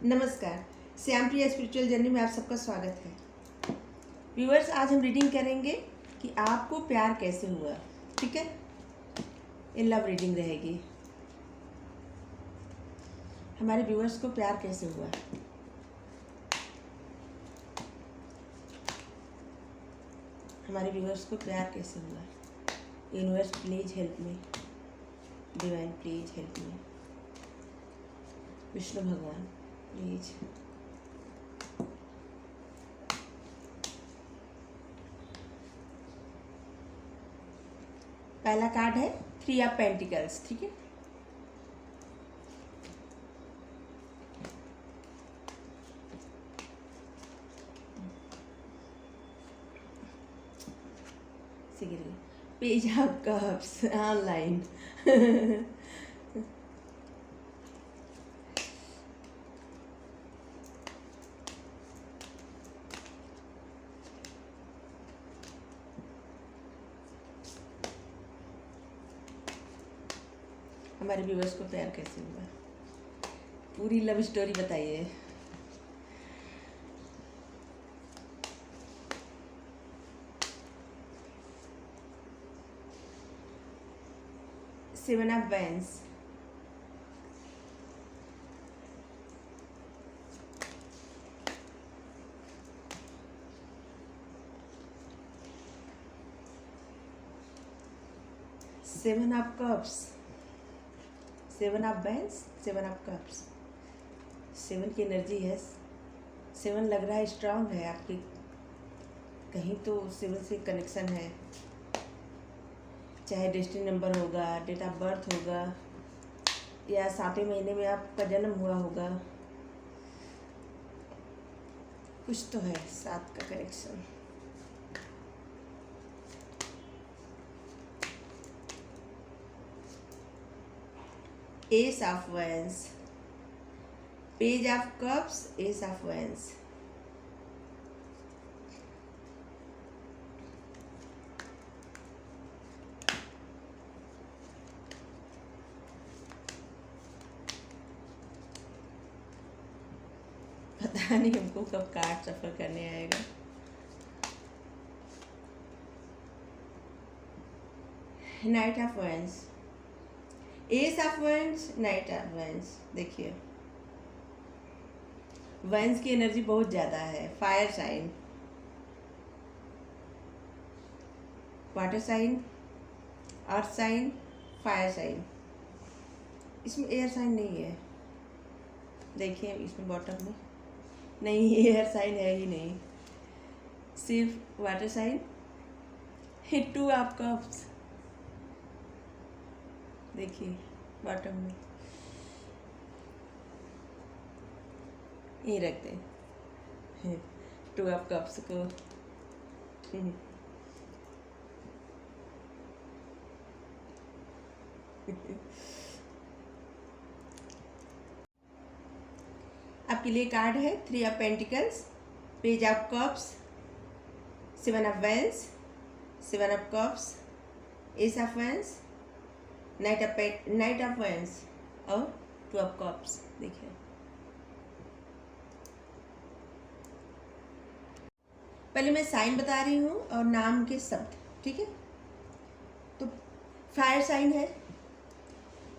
नमस्कार, श्याम प्रिया spiritual journey में आप सबका स्वागत है। व्यूअर्स, आज हम रीडिंग करेंगे कि आपको प्यार कैसे हुआ। ठीक है, ये लव रीडिंग रहेगी। हमारे व्यूअर्स को प्यार कैसे हुआ। हमारे व्यूअर्स को प्यार कैसे हुआ। Universe please help me, divine please help me, Vishnu भगवान प्लीज। पहला कार्ड है 3 ऑफ पेंटिकल्स। ठीक है, पेज ऑफ कप्स ऑनलाइन। हमारे व्यूअर्स को प्यार कैसे हुआ, पूरी लव स्टोरी बताइए। Seven of vents, seven of cups, seven of vents, seven of cups. Seven की एनर्जी है। सेवन लग रहा है स्ट्रांग है आपकी, कहीं तो सेवन से कनेक्शन है। चाहे डेस्टिनी नंबर होगा, डेट ऑफ बर्थ होगा, या 7वें महीने में आपका जन्म हुआ होगा। कुछ तो है 7 का connection. Ace of wands, page of cups, ace of wands. पता नहीं हमको कब कार्ड सफर करने आएगा। Knight of wands, ace of wands, knight of wands. देखिए वैंस की एनर्जी बहुत ज़्यादा है। Fire sign, water sign, earth sign, fire sign. इसमें एयर साइन नहीं है। देखिए इसमें बॉटम में नहीं, एयर साइन है ही नहीं, सिर्फ वाटर साइन। हिट 2 ऑफ कप्स, देखिए बॉटम में। यही रखते हैं 2 ऑफ कप्स को। आपके लिए कार्ड है 3 of pentacles, page of cups, 7 of vents, 7 of cups, ace of wands, knight of vents और 2 ऑफ कप्स। देखिए पहले मैं साइन बता रही हूँ और नाम के शब्द। ठीक है, तो फायर साइन है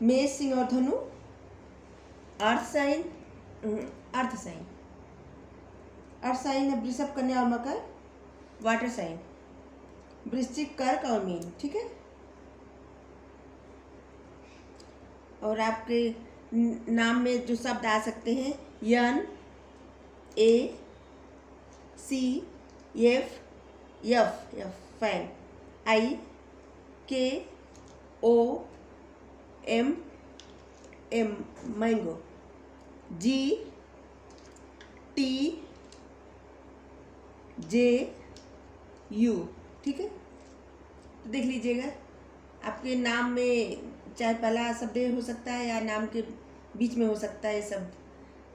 मेष, सिंह और धनु। Earth sign, earth sign, earth sign है वृषभ, कन्या और मकर। वाटर साइन वृश्चिक, कर्क और मीन। ठीक है, और आपके नाम में जो शब्द आ सकते हैं N, A, C, F, F fan, I, K, O, M, M mango, G, T, J, U. ठीक है, तो देख लीजिएगा आपके नाम में चाहे पहला शब्द हो सकता है या नाम के बीच में हो सकता है शब्द,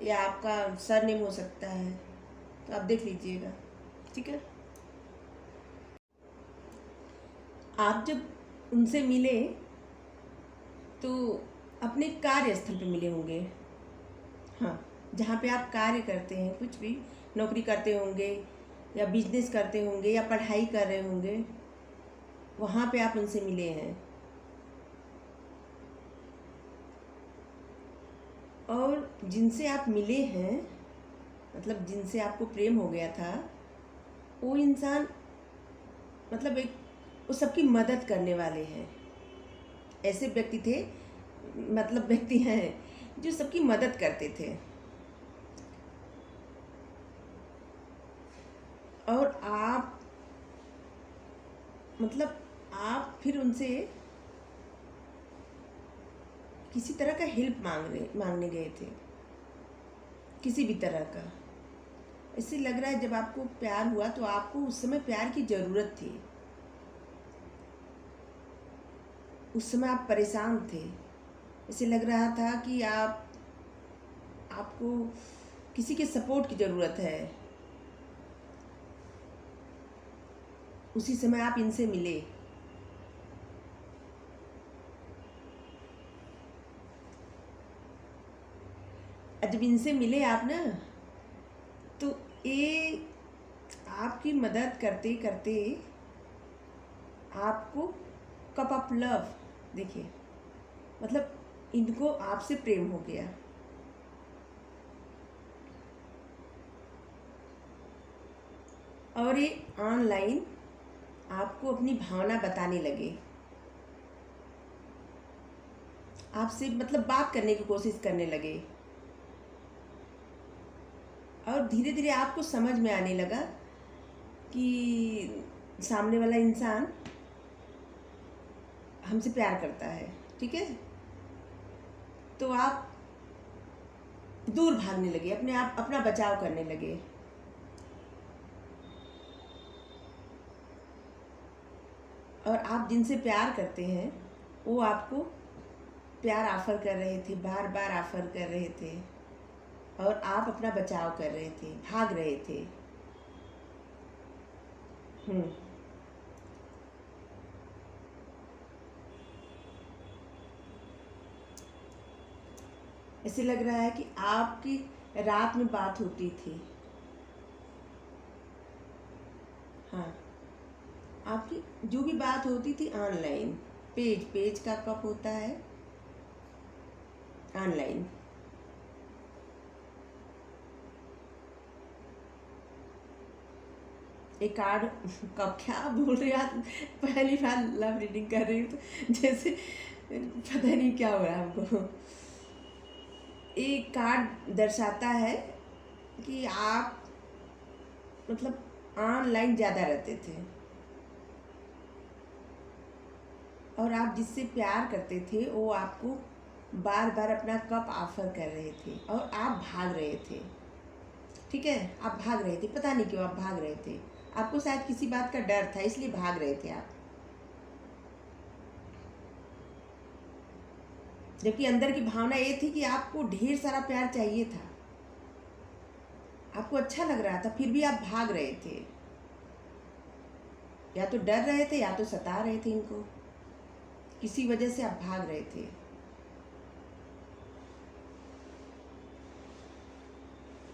या आपका सरनेम हो सकता है, तो आप देख लीजिएगा। ठीक है, आप जब उनसे मिले तो अपने कार्यस्थल पे मिले होंगे। हाँ, जहाँ पे आप कार्य करते हैं, कुछ भी नौकरी करते होंगे या बिजनेस करते होंगे या पढ़ाई कर रहे होंगे, वहाँ पे आप उनसे मिले हैं। और जिनसे आप मिले हैं, मतलब जिनसे आपको प्रेम हो गया था, वो इंसान मतलब एक वो सबकी मदद करने वाले हैं। ऐसे व्यक्ति थे, मतलब व्यक्ति हैं जो सबकी मदद करते थे। और आप मतलब आप फिर उनसे किसी तरह का हेल्प मांगने गए थे, किसी भी तरह का। इससे लग रहा है जब आपको प्यार हुआ तो आपको उस समय प्यार की ज़रूरत थी। उस समय आप परेशान थे। ऐसे लग रहा था कि आपको किसी के सपोर्ट की ज़रूरत है। उसी समय आप इनसे मिले। जब इनसे मिले आप ना, तो ये आपकी मदद करते करते आपको कप ऑफ लव, देखिए मतलब इनको आपसे प्रेम हो गया। और ये ऑनलाइन आपको अपनी भावना बताने लगे, आपसे मतलब बात करने की कोशिश करने लगे। और धीरे धीरे आपको समझ में आने लगा कि सामने वाला इंसान हमसे प्यार करता है, ठीक है। तो आप दूर भागने लगे, अपना बचाव करने लगे। और आप जिनसे प्यार करते हैं वो आपको प्यार ऑफर कर रहे थे, बार बार ऑफर कर रहे थे, और आप अपना बचाव कर रहे थे, भाग रहे थे। ऐसे लग रहा है कि आपकी रात में बात होती थी। हाँ, आपकी जो भी बात होती थी ऑनलाइन, पेज का कप होता है ऑनलाइन। एक कार्ड कब, क्या बोल रही आप, पहली बार लव रीडिंग कर रही हूँ तो जैसे पता नहीं क्या हो रहा है हमको। एक कार्ड दर्शाता है कि आप मतलब ऑनलाइन ज़्यादा रहते थे, और आप जिससे प्यार करते थे वो आपको बार बार अपना कप ऑफर कर रहे थे, और आप भाग रहे थे, ठीक है। आप भाग रहे थे, पता नहीं क्यों आप भाग रहे थे। आपको शायद किसी बात का डर था, इसलिए भाग रहे थे आप। जबकि अंदर की भावना ये थी कि आपको ढेर सारा प्यार चाहिए था, आपको अच्छा लग रहा था, फिर भी आप भाग रहे थे। या तो डर रहे थे या तो सता रहे थे इनको, किसी वजह से आप भाग रहे थे।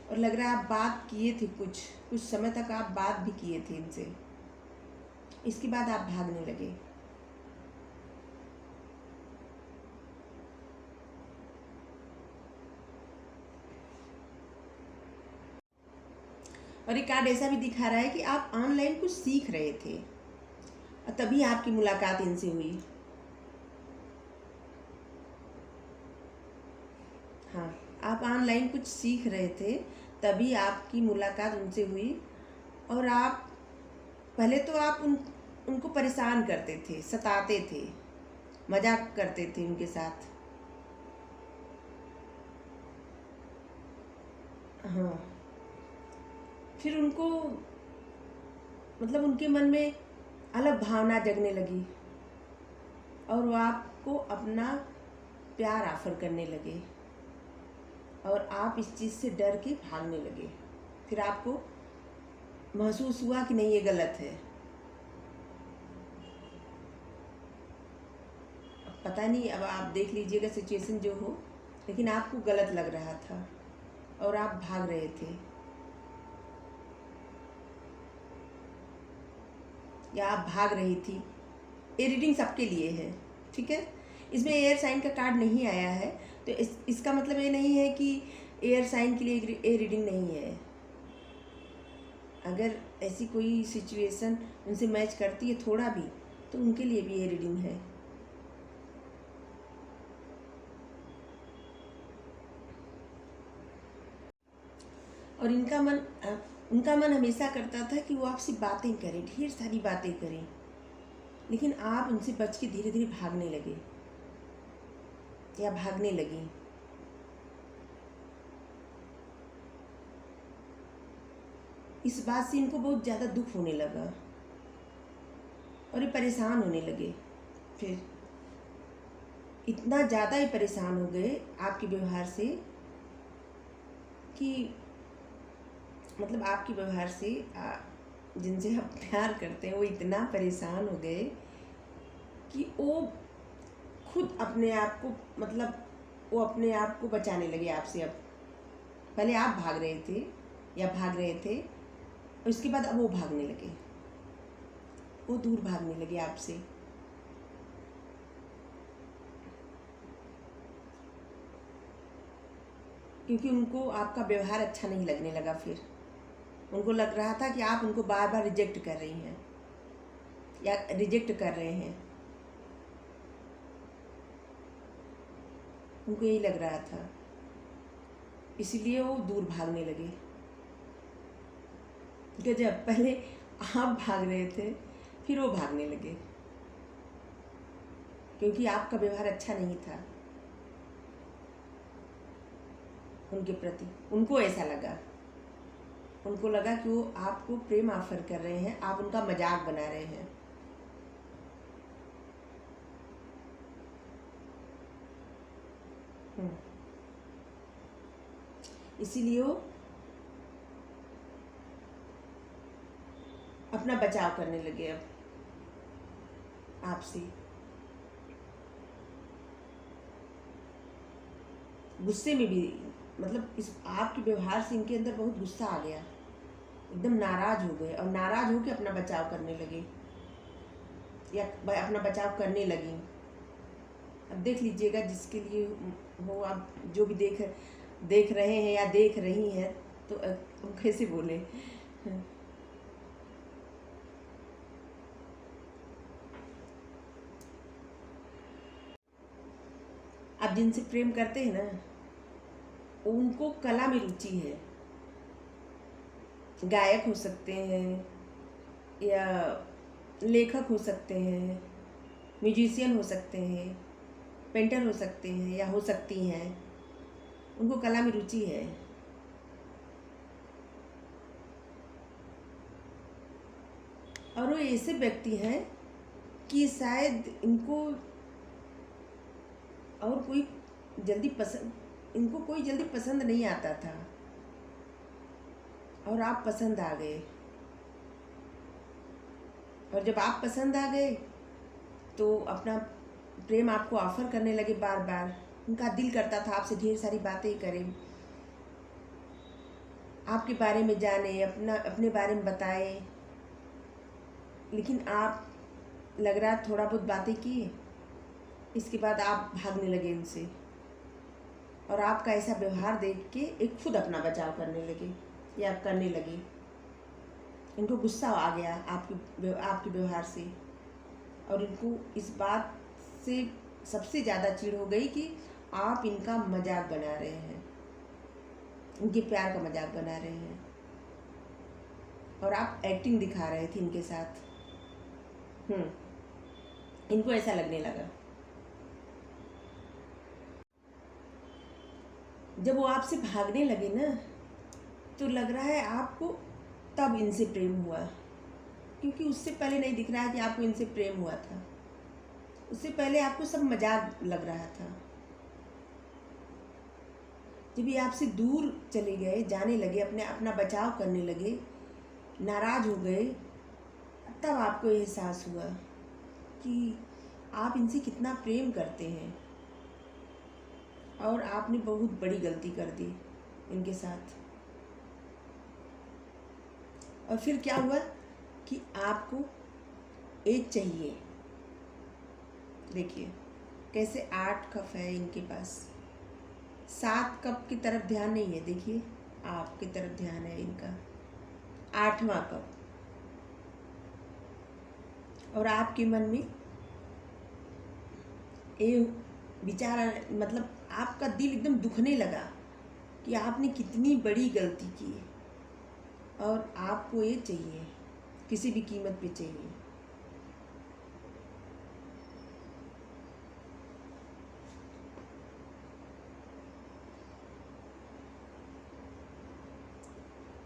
और लग रहा है आप बात किए थे, कुछ समय तक आप बात भी किए थे इनसे, इसके बाद आप भागने लगे। और एक कार्ड ऐसा भी दिखा रहा है कि आप ऑनलाइन कुछ सीख रहे थे और तभी आपकी मुलाकात इनसे हुई। हाँ, आप ऑनलाइन कुछ सीख रहे थे, तभी आपकी मुलाकात उनसे हुई। और आप पहले तो आप उनको परेशान करते थे, सताते थे, मजाक करते थे उनके साथ। हाँ, फिर उनको मतलब उनके मन में अलग भावना जगने लगी, और वो आपको अपना प्यार ऑफर करने लगे, और आप इस चीज़ से डर के भागने लगे। फिर आपको महसूस हुआ कि नहीं, ये गलत है। अब पता नहीं, अब आप देख लीजिएगा सिचुएशन जो हो, लेकिन आपको गलत लग रहा था। और आप भाग रहे थे, या आप भाग रही थी। ये रीडिंग सबके लिए है, ठीक है। इसमें एयर साइन का कार्ड नहीं आया है, तो इसका मतलब ये नहीं है कि एयर साइन के लिए ये रीडिंग नहीं है। अगर ऐसी कोई सिचुएशन उनसे मैच करती है थोड़ा भी, तो उनके लिए भी ये रीडिंग है। और उनका मन हमेशा करता था कि वो आपसे बातें करें, ढेर सारी बातें करें, लेकिन आप उनसे बच के धीरे धीरे भागने लगे या भागने लगी। इस बात से इनको बहुत ज़्यादा दुख होने लगा और ये परेशान होने लगे। फिर इतना ज़्यादा ही परेशान हो गए आपके व्यवहार से कि मतलब आपके व्यवहार से जिनसे आप प्यार करते हैं वो इतना परेशान हो गए कि वो खुद अपने आप को मतलब वो अपने आप को बचाने लगे आपसे। अब पहले आप भाग रहे थे या भाग रहे थे, और उसके बाद अब वो भागने लगे, वो दूर भागने लगे आपसे। क्योंकि उनको आपका व्यवहार अच्छा नहीं लगने लगा। फिर उनको लग रहा था कि आप उनको बार बार रिजेक्ट कर रही हैं या रिजेक्ट कर रहे हैं, उनको यही लग रहा था, इसलिए वो दूर भागने लगे। जब पहले आप भाग रहे थे, फिर वो भागने लगे, क्योंकि आपका व्यवहार अच्छा नहीं था उनके प्रति। उनको ऐसा लगा, उनको लगा कि वो आपको प्रेम ऑफर कर रहे हैं, आप उनका मजाक बना रहे हैं। इसीलिए वो अपना बचाव करने लगे अब आपसे। गुस्से में भी मतलब इस आपके व्यवहार से इनके अंदर बहुत गुस्सा आ गया, एकदम नाराज हो गए, और नाराज होकर अपना बचाव करने लगे या अपना बचाव करने लगी। अब देख लीजिएगा, जिसके लिए हो आप जो भी देख रहे हैं या देख रही हैं, तो कैसे बोले। आप जिनसे प्रेम करते हैं ना, उनको कला में रुचि है। गायक हो सकते हैं या लेखक हो सकते हैं, म्यूजिशियन हो सकते हैं, पेंटर हो सकते हैं या हो सकती हैं, उनको कला में रुचि है। और वो ऐसे व्यक्ति हैं कि शायद इनको और कोई इनको कोई जल्दी पसंद नहीं आता था, और आप पसंद आ गए। और जब आप पसंद आ गए तो अपना प्रेम आपको ऑफर करने लगे बार बार। उनका दिल करता था आपसे ढेर सारी बातें करें, आपके बारे में जाने, अपने बारे में बताए, लेकिन आप लग रहा थोड़ा बहुत बातें किए, इसके बाद आप भागने लगे उनसे। और आपका ऐसा व्यवहार देख के एक खुद अपना बचाव करने लगे या करने लगे। इनको गुस्सा आ गया आपके व्यवहार से, और इनको इस बात से सबसे ज़्यादा चिढ़ हो गई कि आप इनका मजाक बना रहे हैं, इनके प्यार का मजाक बना रहे हैं, और आप एक्टिंग दिखा रहे थे इनके साथ। इनको ऐसा लगने लगा। जब वो आपसे भागने लगे ना, तो लग रहा है आपको तब इनसे प्रेम हुआ, क्योंकि उससे पहले नहीं दिख रहा है कि आपको इनसे प्रेम हुआ था। उससे पहले आपको सब मजाक लग रहा था। जब ये आपसे दूर चले गए, जाने लगे, अपना बचाव करने लगे, नाराज हो गए, तब आपको एहसास हुआ कि आप इनसे कितना प्रेम करते हैं, और आपने बहुत बड़ी गलती कर दी। इनके साथ। और फिर क्या हुआ कि आपको एक चाहिए। देखिए कैसे 8 कप है इनके पास, 7 कप की तरफ ध्यान नहीं है, देखिए आपकी तरफ ध्यान है इनका, 8वां कप। और आपके मन में ये विचार मतलब आपका दिल एकदम दुखने लगा कि आपने कितनी बड़ी गलती की और आपको ये चाहिए, किसी भी कीमत पे चाहिए।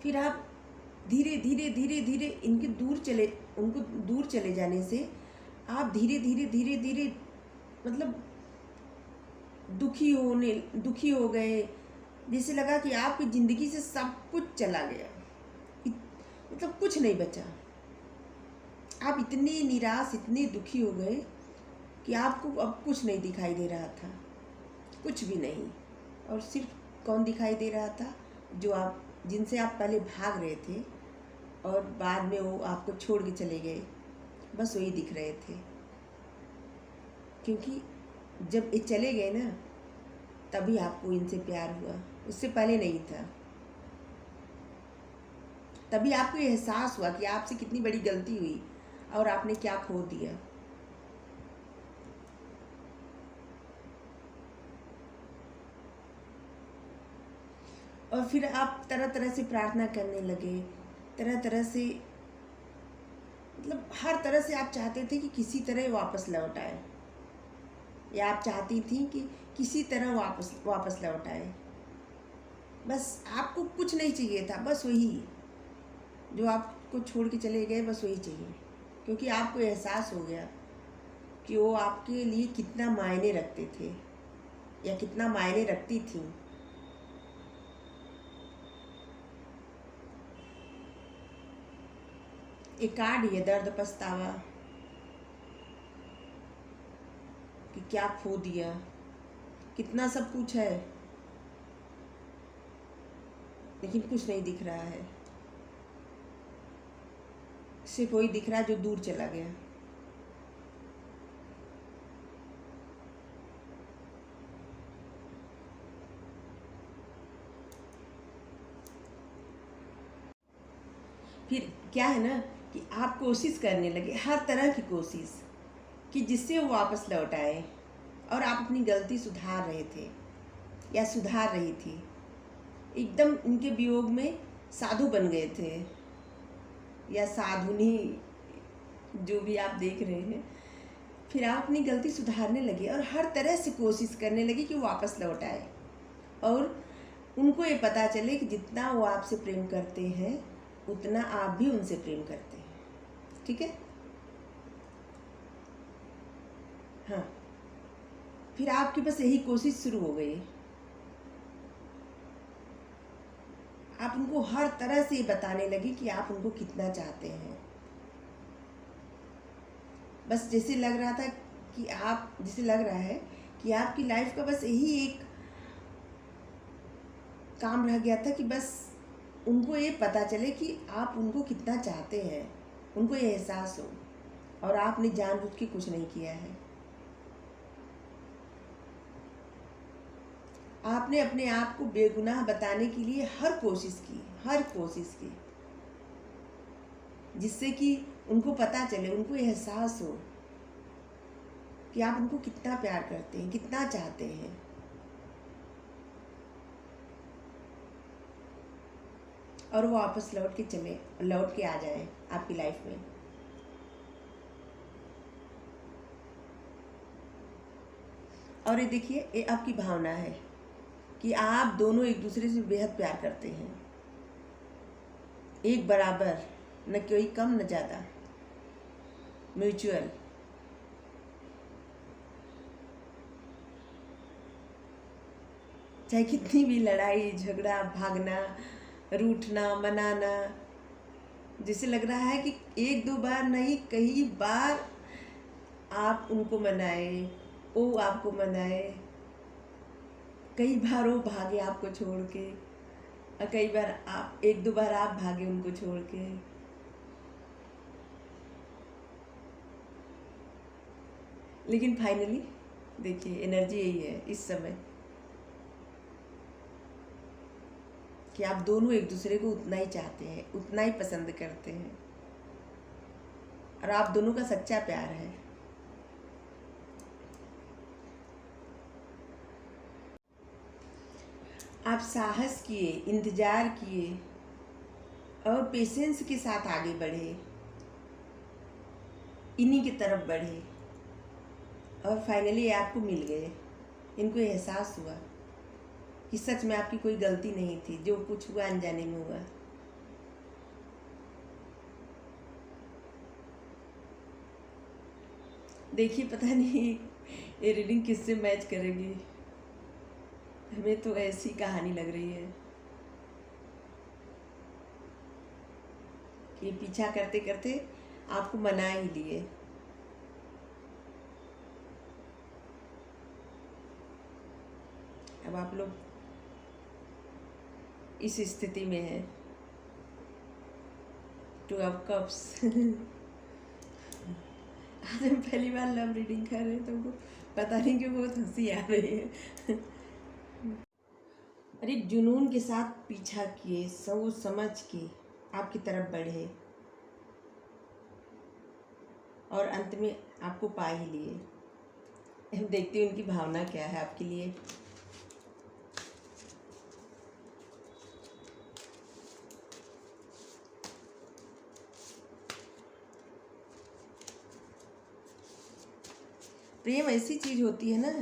फिर आप धीरे धीरे धीरे धीरे उनको दूर चले जाने से आप धीरे धीरे धीरे धीरे मतलब दुखी हो गए। जैसे लगा कि आपकी ज़िंदगी से सब कुछ चला गया, मतलब कुछ नहीं बचा। आप इतने निराश, इतने दुखी हो गए कि आपको अब कुछ नहीं दिखाई दे रहा था, कुछ भी नहीं। और सिर्फ कौन दिखाई दे रहा था? जिनसे आप पहले भाग रहे थे और बाद में वो आपको छोड़ के चले गए, बस वही दिख रहे थे। क्योंकि जब ये चले गए ना, तभी आपको इनसे प्यार हुआ, उससे पहले नहीं था। तभी आपको एहसास हुआ कि आपसे कितनी बड़ी गलती हुई और आपने क्या खो दिया। और फिर आप तरह तरह से प्रार्थना करने लगे, तरह तरह से, मतलब हर तरह से आप चाहते थे कि किसी तरह वापस लौट आए, या आप चाहती थी कि किसी तरह वापस लौट आए। बस आपको कुछ नहीं चाहिए था, बस वही जो आपको छोड़ के चले गए, बस वही चाहिए। क्योंकि आपको एहसास हो गया कि वो आपके लिए कितना मायने रखते थे या कितना मायने रखती थी। एक कार्ड, ये दर्द पछतावा कि क्या खो दिया। कितना सब कुछ है लेकिन कुछ नहीं दिख रहा है, सिर्फ वही दिख रहा है जो दूर चला गया। फिर क्या है ना कि आप कोशिश करने लगे, हर तरह की कोशिश, कि जिससे वो वापस लौट आए। और आप अपनी गलती सुधार रहे थे या सुधार रही थी। एकदम इनके वियोग में साधु बन गए थे या साधुनी, जो भी आप देख रहे हैं। फिर आप अपनी गलती सुधारने लगे और हर तरह से कोशिश करने लगे कि वो वापस लौट आए और उनको ये पता चले कि जितना वो आपसे प्रेम करते हैं उतना आप भी उनसे प्रेम करते हैं। ठीक है? हाँ, फिर आपकी बस यही कोशिश शुरू हो गई। आप उनको हर तरह से ये बताने लगे कि आप उनको कितना चाहते हैं। बस जैसे लग रहा है कि आपकी लाइफ का बस यही एक काम रह गया था कि बस उनको ये पता चले कि आप उनको कितना चाहते हैं, उनको ये एहसास हो। और आपने जानबूझ के कुछ नहीं किया है। आपने अपने आप को बेगुनाह बताने के लिए हर कोशिश की, जिससे कि उनको पता चले, उनको एहसास हो कि आप उनको कितना प्यार करते हैं, कितना चाहते हैं। और वो वापस लौट के आ जाए आपकी लाइफ में। और ये देखिए, ये आपकी भावना है कि आप दोनों एक दूसरे से बेहद प्यार करते हैं, एक बराबर, न कोई कम न ज़्यादा, म्यूचुअल। चाहे कितनी भी लड़ाई झगड़ा, भागना, रूठना, मनाना, जैसे लग रहा है कि एक दो बार नहीं कई बार आप उनको मनाए, वो आपको मनाए, कई बार वो भागे आपको छोड़ के, और कई बार आप, एक दो बार आप भागे उनको छोड़ के। लेकिन फाइनली देखिए एनर्जी यही है इस समय कि आप दोनों एक दूसरे को उतना ही चाहते हैं, उतना ही पसंद करते हैं, और आप दोनों का सच्चा प्यार है। आप साहस किए, इंतजार किए और पेशेंस के साथ आगे बढ़े, इन्हीं की तरफ बढ़े, और फाइनली आपको मिल गए। इनको एहसास हुआ कि सच में आपकी कोई गलती नहीं थी, जो कुछ हुआ अनजाने में हुआ। देखिए पता नहीं ये रीडिंग किससे मैच करेगी, हमें तो ऐसी कहानी लग रही है कि पीछा करते करते आपको मना ही लिए। अब आप लोग इस स्थिति में हैं, टू ऑफ कप्स। आज हम पहली बार लव रीडिंग कर रहे हैं, तो हमको पता नहीं क्यों बहुत हंसी आ रही है। अरे जुनून के साथ पीछा किए, सोच समझ के आपकी तरफ बढ़े, और अंत में आपको पा ही लिए। हम देखते हैं उनकी भावना क्या है आपके लिए। प्रेम ऐसी चीज होती है ना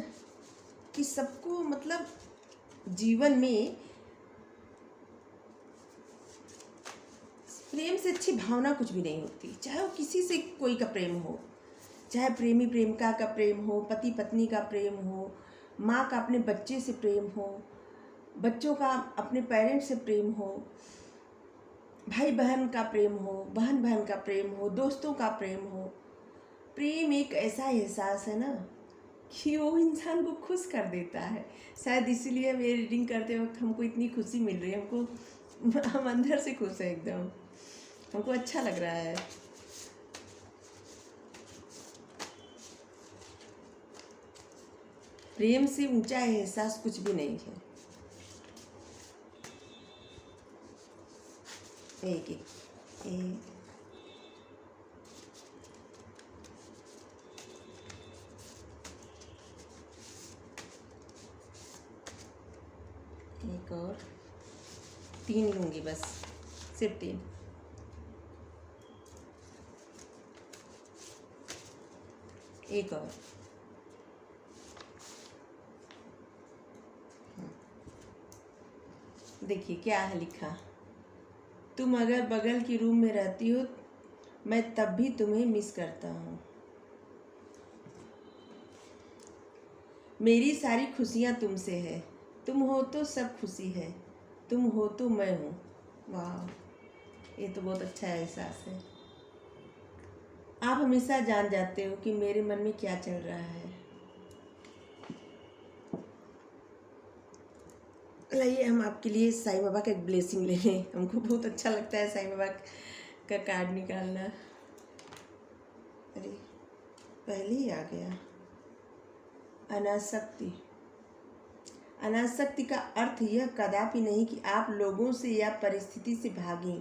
कि सबको, मतलब जीवन में प्रेम से अच्छी भावना कुछ भी नहीं होती। चाहे वो किसी से कोई का प्रेम हो, चाहे प्रेमी प्रेमिका का प्रेम हो, पति पत्नी का प्रेम हो, माँ का अपने बच्चे से प्रेम हो, बच्चों का अपने पेरेंट्स से प्रेम हो, भाई बहन का प्रेम हो, बहन बहन का प्रेम हो, दोस्तों का प्रेम हो। प्रेम एक ऐसा एहसास है ना कि वो इंसान को खुश कर देता है। शायद इसीलिए हम ये रीडिंग करते वक्त हमको इतनी खुशी मिल रही है, हम अंदर से खुश है एकदम, हमको अच्छा लग रहा है। प्रेम से ऊंचा एहसास कुछ भी नहीं है। एक और 3 लूँगी बस, सिर्फ 3। एक और। देखिए क्या है लिखा। तुम अगर बगल की रूम में रहती हो, मैं तब भी तुम्हें मिस करता हूँ। मेरी सारी खुशियाँ तुमसे है, तुम हो तो सब खुशी है, तुम हो तो मैं हूँ। वाह, ये तो बहुत अच्छा एहसास है। आप हमेशा जान जाते हो कि मेरे मन में क्या चल रहा है। लाइए हम आपके लिए साईं बाबा का एक ब्लेसिंग ले लें। हमको बहुत अच्छा लगता है साईं बाबा का कार्ड निकालना। अरे पहले ही आ गया। अनासक्ति। अनासक्ति का अर्थ यह कदापि नहीं कि आप लोगों से या परिस्थिति से भागें,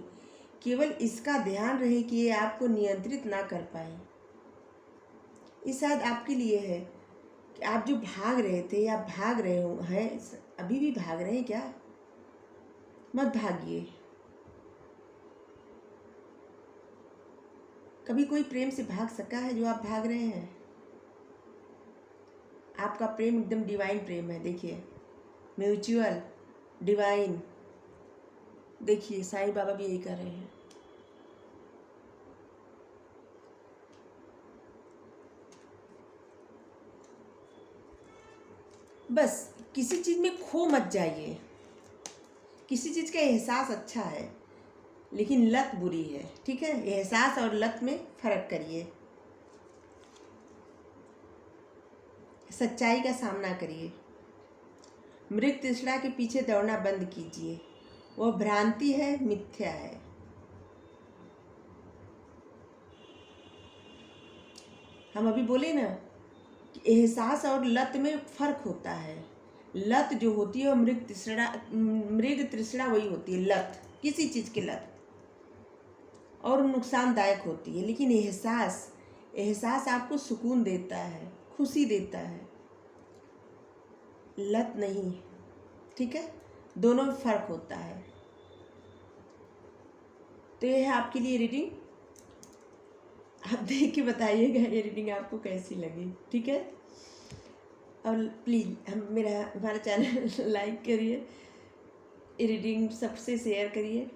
केवल इसका ध्यान रहे कि ये आपको नियंत्रित ना कर पाए। ये शायद आपके लिए है कि आप जो भाग रहे थे या भाग रहे हो हैं, अभी भी भाग रहे हैं क्या? मत भागिए। कभी कोई प्रेम से भाग सका है जो आप भाग रहे हैं? आपका प्रेम एकदम डिवाइन प्रेम है। देखिए, म्यूचुअल, डिवाइन। देखिए साईं बाबा भी यही कर रहे हैं। बस किसी चीज़ में खो मत जाइए। किसी चीज़ का एहसास अच्छा है, लेकिन लत बुरी है। ठीक है, एहसास और लत में फर्क करिए। सच्चाई का सामना करिए। मृग तृष्णा के पीछे दौड़ना बंद कीजिए। वह भ्रांति है, मिथ्या है। हम अभी बोले ना कि एहसास और लत में फर्क होता है। लत जो होती है वो मृग तृष्णा वही होती है, लत, किसी चीज़ की लत, और नुकसानदायक होती है। लेकिन एहसास आपको सुकून देता है, खुशी देता है, लत नहीं। ठीक है, दोनों में फर्क होता है। तो यह है आपके लिए रीडिंग। आप देख के बताइएगा ये रीडिंग आपको कैसी लगी। ठीक है, और प्लीज़ हमारा चैनल लाइक करिए, ये रीडिंग सबसे शेयर करिए,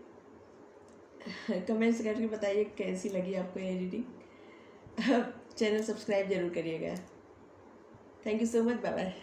कमेंट्स करके बताइए कैसी लगी आपको ये रीडिंग। चैनल सब्सक्राइब जरूर करिएगा। Thank you so much, bye bye.